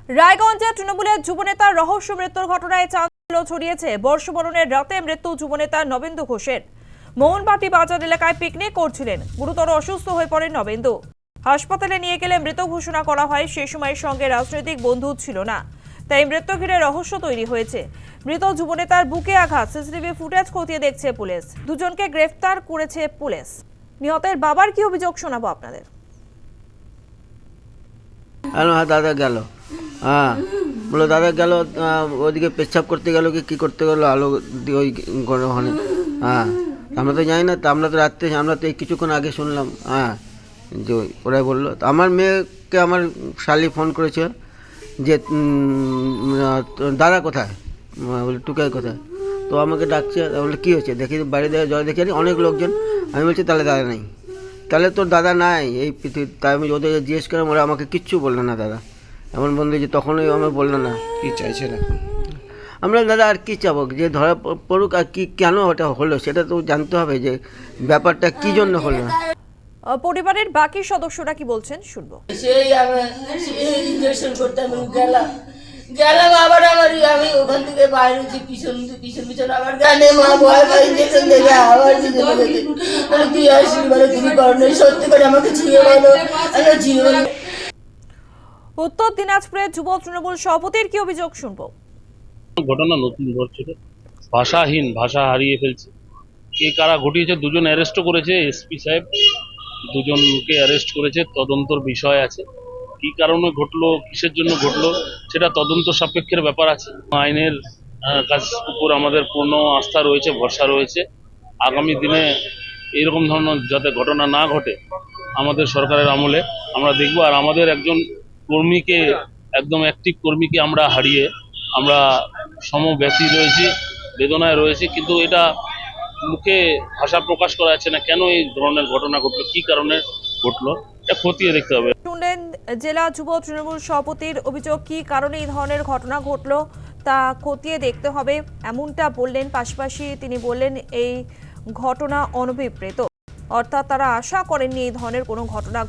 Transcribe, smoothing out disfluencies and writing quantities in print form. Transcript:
রায়গঞ্জে তৃণমূলের যুবনেতার রহস্য মৃত্যুর ঘটনায় চাঞ্চল্য ছড়িয়েছে। বর্ষবরণের রাতে মৃত্যু যুবনেতা নবেন্দু ঘোষের। মোহনবাটি বাজার এলাকায় পিকনিক করছিলেন। গুরুতর অসুস্থ হয়ে পড়েন নবেন্দু। হাসপাতালে নিয়ে গেলে মৃত ঘোষণা করা হয়। সে সময়ের সঙ্গে রাজনৈতিক বন্ধু ছিল না, তাই মৃত্যু ঘিরে রহস্য তৈরি হয়েছে। মৃত যুবনেতার বুকে আঘাত। সিসিটিভি ফুটেজ খতিয়ে দেখছে পুলিশ। দুজনকে গ্রেফতার করেছে পুলিশ। নিহতের বাবার কি অভিযোগ শোনাবো আপনাদের। দাদা গেল, হ্যাঁ বলো দাদা গেল, ওইদিকে পেচ্ছাপ করতে গেল কি কী করতে গেলো আলো ওই ওখানে। হ্যাঁ আমরা তো জানি না, তো আমরা তো রাত্রে, আমরা তো এই কিছুক্ষণ আগে শুনলাম। হ্যাঁ যে ওরাই বললো। তো আমার মেয়েকে আমার শালি ফোন করেছে যে দাদা কোথায়, বলে টুকাই কোথায়। তো আমাকে ডাকছে, বলে কী হয়েছে দেখি, বাড়ি দেওয়া জল দেখি অনেক লোকজন। আমি বলছি তাহলে দাদা নেই, তাহলে তোর দাদা নাই এই পৃথিবী। তাই আমি ওদের জিজ্ঞেস করলাম, ওরা আমাকে কিচ্ছু বললো না দাদা। এমন বন্ধু যে তখনই আমার বললো না। কি চাইছেন এখন? আমরা দাদা আর কি চাবো, যে ধরা পড়ুক, আর কি কেন ওটা হলো সেটা তো জানতে হবে, যে ব্যাপারটা কি জন্য হলো। পরিবারের বাকি সদস্যরা কি বলছেন শুনবো। সেই আমি ইঞ্জেকশন করতে আমি গেলাম আবার আমি ওখান থেকে বাইরে হচ্ছি, পিছন আবার গানে মা ভয় পাই ইঞ্জেকশন দেখে আবার তুই আসবি বলে তুমি করোনা, সত্যি করে আমাকে ছিঁড়ে বলো, আমি ছিঁড়ে বলো। উত্তর দিনাজপুরের যুব তৃণমূল সভাপতির কি অভিযোগ শুনবো। ঘটনা নতুন ঘটছিল, ভাষাহীন, ভাষা হারিয়ে ফেলছে। কে কারা ঘটিয়েছে, দুজন অ্যারেস্ট করেছে এসপি সাহেব, দুজনকে অ্যারেস্ট করেছে। তদন্তর বিষয় আছে, কি কারণে ঘটলো, কিসের জন্য ঘটলো, সেটা তদন্ত সাপেক্ষের ব্যাপার আছে। আইনের কাজ উপর আমাদের পূর্ণ আস্থা রয়েছে, ভরসা রয়েছে। আগামী দিনে এরকম ধরনের যাতে ঘটনা না ঘটে আমাদের সরকারের আমলে আমরা দেখব। আর আমাদের একজন কর্মীকে, একদম অ্যাক্টিভ কর্মীকে আমরা হারিয়ে আমরা সমব্যথী রয়েছি, বেদনায় রয়েছি। কিন্তু এটা মুখে ভাষা প্রকাশ করা যাচ্ছে না, কেন এই ধরনের ঘটনা ঘটলো, কি কারণে ঘটলো, এটা খতিয়ে দেখতে হবে। শুনলেন জেলা যুব তৃণমূল সভাপতির অভিযোগ। কি কারণে এই ধরনের ঘটনা ঘটলো তা খতিয়ে দেখতে হবে, এমনটা বললেন। পাশাপাশি তিনি বললেন এই ঘটনা অনভিপ্রেত, অর্থাৎ তারা আশা করেননি এই ধরনের কোনো ঘটনা